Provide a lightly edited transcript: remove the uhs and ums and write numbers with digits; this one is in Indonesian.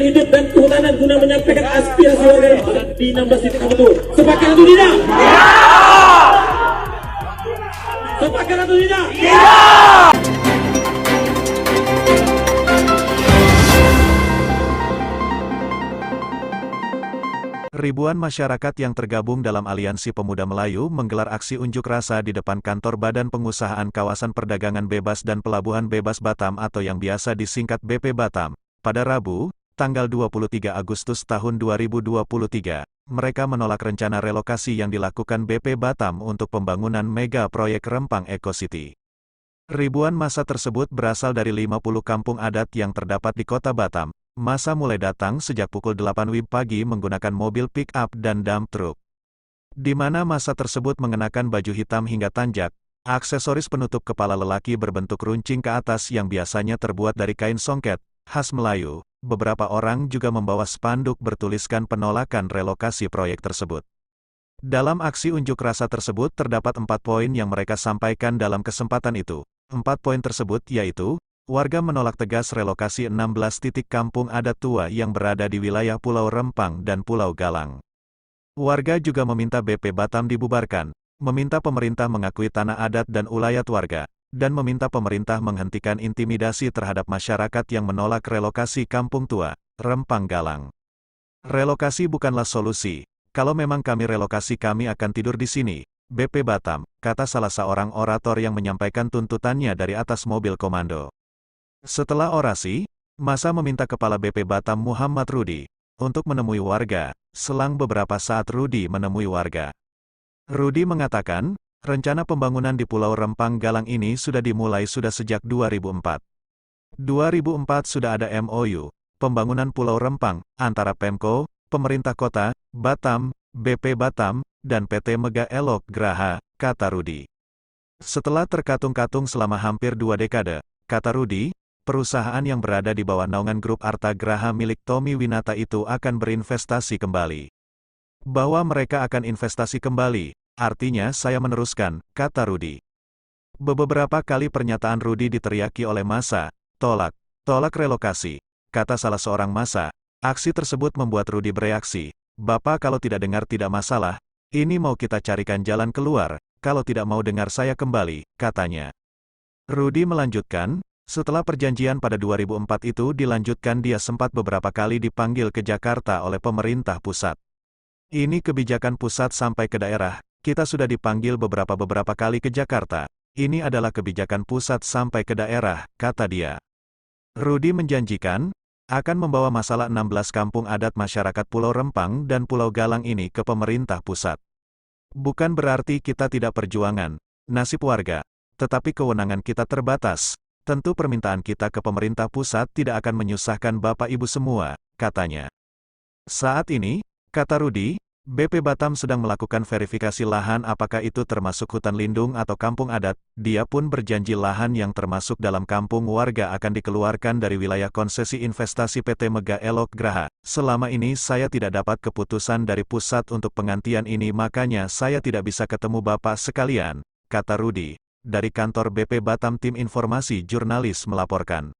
hidup dan kehutanan guna menyampaikan aspirasi warga di 16 titik itu. Sepakat atau tidak? Sepakat atau tidak? Ribuan masyarakat yang tergabung dalam Aliansi Pemuda Melayu menggelar aksi unjuk rasa di depan kantor Badan Pengusahaan Kawasan Perdagangan Bebas dan Pelabuhan Bebas Batam atau yang biasa disingkat BP Batam, pada Rabu, tanggal 23 Agustus tahun 2023. Mereka menolak rencana relokasi yang dilakukan BP Batam untuk pembangunan mega proyek Rempang Eco City. Ribuan massa tersebut berasal dari 50 kampung adat yang terdapat di kota Batam. Massa mulai datang sejak pukul 8 WIB pagi menggunakan mobil pick-up dan dump truck. Di mana massa tersebut mengenakan baju hitam hingga tanjak, aksesoris penutup kepala lelaki berbentuk runcing ke atas yang biasanya terbuat dari kain songket, khas Melayu. Beberapa orang juga membawa spanduk bertuliskan penolakan relokasi proyek tersebut. Dalam aksi unjuk rasa tersebut terdapat 4 poin yang mereka sampaikan dalam kesempatan itu. 4 poin tersebut yaitu, warga menolak tegas relokasi 16 titik kampung adat tua yang berada di wilayah Pulau Rempang dan Pulau Galang. Warga juga meminta BP Batam dibubarkan, meminta pemerintah mengakui tanah adat dan ulayat warga, dan meminta pemerintah menghentikan intimidasi terhadap masyarakat yang menolak relokasi kampung tua, Rempang Galang. Relokasi bukanlah solusi, kalau memang kami relokasi kami akan tidur di sini, BP Batam, kata salah seorang orator yang menyampaikan tuntutannya dari atas mobil komando. Setelah orasi, massa meminta Kepala BP Batam Muhammad Rudi untuk menemui warga. Selang beberapa saat Rudi menemui warga. Rudi mengatakan, rencana pembangunan di Pulau Rempang Galang ini sudah dimulai sejak 2004. 2004 sudah ada MOU, pembangunan Pulau Rempang, antara Pemko, pemerintah kota, Batam, BP Batam, dan PT Mega Elok Graha, kata Rudi. Setelah terkatung-katung selama hampir 2 dekade, kata Rudi, perusahaan yang berada di bawah naungan grup Arta Graha milik Tommy Winata itu akan berinvestasi kembali. Bahwa mereka akan investasi kembali, artinya saya meneruskan, kata Rudi. Beberapa kali pernyataan Rudi diteriaki oleh massa, tolak relokasi, kata salah seorang massa. Aksi tersebut membuat Rudi bereaksi, Bapak kalau tidak dengar tidak masalah, ini mau kita carikan jalan keluar, kalau tidak mau dengar saya kembali, katanya. Rudi melanjutkan, setelah perjanjian pada 2004 itu dilanjutkan dia sempat beberapa kali dipanggil ke Jakarta oleh pemerintah pusat. Ini kebijakan pusat sampai ke daerah, kita sudah dipanggil beberapa kali ke Jakarta. Ini adalah kebijakan pusat sampai ke daerah, kata dia. Rudi menjanjikan, akan membawa masalah 16 kampung adat masyarakat Pulau Rempang dan Pulau Galang ini ke pemerintah pusat. Bukan berarti kita tidak perjuangan nasib warga, tetapi kewenangan kita terbatas. Tentu permintaan kita ke pemerintah pusat tidak akan menyusahkan Bapak Ibu semua, katanya. Saat ini, kata Rudi, BP Batam sedang melakukan verifikasi lahan apakah itu termasuk hutan lindung atau kampung adat. Dia pun berjanji lahan yang termasuk dalam kampung warga akan dikeluarkan dari wilayah konsesi investasi PT Mega Elok Graha. Selama ini saya tidak dapat keputusan dari pusat untuk penggantian ini makanya saya tidak bisa ketemu Bapak sekalian, kata Rudi. Dari kantor BP Batam tim informasi jurnalis melaporkan.